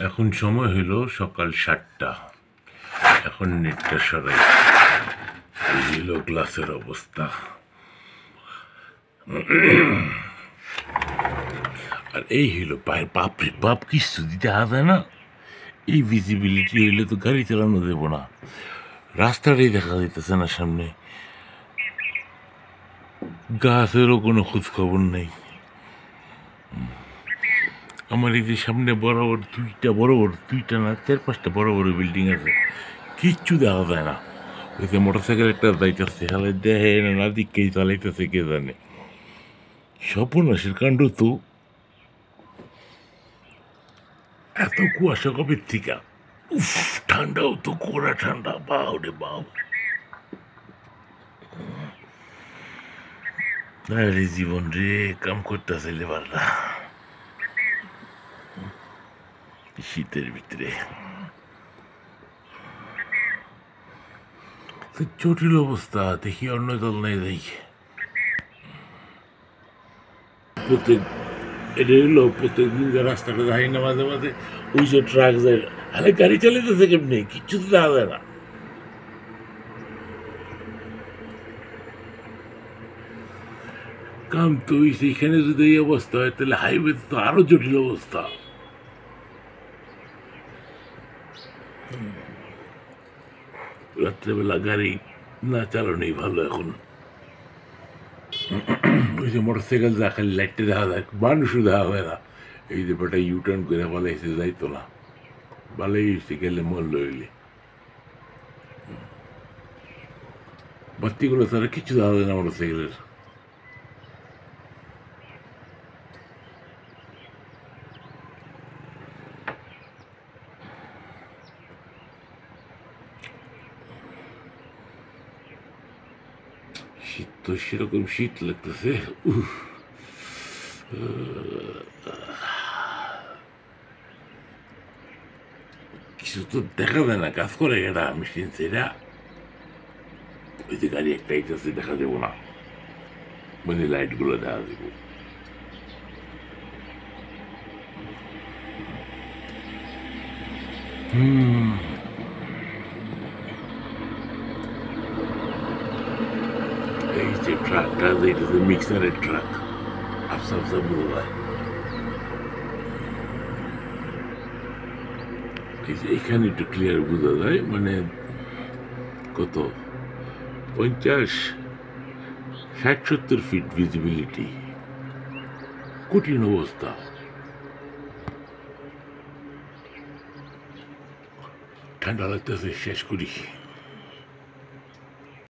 এখন সময় হইল সকাল 7টা। এখন নেটটা সরাই, এই হইল গ্লাসের অবস্থা। আর এই হইল পায়ের বাপরে বাপ, কিছু দিতে হবে না। এই ভিজিবিলিটি হইলে তো গাড়ি চালানো দেব না, রাস্তাটাই দেখা যাইতেছে না সামনে, গাছেরও কোনো খোঁজ খবর নেই। আমার এই যে সামনে বরাবর দুইটা না 4-5টা বড় বড় বিল্ডিং আছে, কিচ্ছু দেখা যায় না। ওই যে মোটরসাইকেল একটা যাইতেছে, হালে দেখে না দিককেই চালাইতেছে কে জানে। সর্বনাশের কাণ্ড তো। এত কুয়াশা কবে থেকে? উফ, ঠান্ডাও তো কড়া ঠান্ডা, বাউ রে বাউ। আরে জীবন রে, কাম করতেছে লেবাররা শীতের ভিতরে। জটিল অবস্থা, দেখি অন্য দল নাই দেখি। প্রত্যেকদিন যে রাস্তাটা যাই না, মাঝে মাঝে ওই যে ট্রাক যায়, আরে গাড়ি চালাইতেছে কেমনি, কিচ্ছু তো দেখা যায় না। কাম তো সেইখানে যদি এই অবস্থা হয়, তাহলে হাইওয়ে তো আরো জটিল অবস্থা। রাত্রেবেলা গাড়ি না চালানোই ভালো এখন। ওই যে মোটরসাইকেল যা খালি লাইটটা দেখা যায়, মানুষও দেখা হয় না। এই যে বেটা ইউটার্ন করে পালাইছে, যাইতো না, ভালোই হয়েছে গেলে মরল হইলে। বাতিগুলো তারা কিছু দেখা যায় না মোটরসাইকেলের। শীত তো সেরকম শীত লাগতেছে। কিছু তো দেখা যায় না, কাজ করে এটা মেশিন সেটা। ওই যে গাড়ি একটা আইতেছে, দেখা যাবো না, মানে লাইটগুলো দেখা যাবো। এই যে ট্রাকটা যাইতেছে, মিক্সারের ট্রাক, আফসা আফসা বোঝা যায়। এই যে এখানে একটু ক্লিয়ার বোঝা যায়, মানে কত 50-60-70 ফিট ভিজিবিলিটি। কঠিন অবস্থা। ঠান্ডা লাগতেছে, শেষ করি।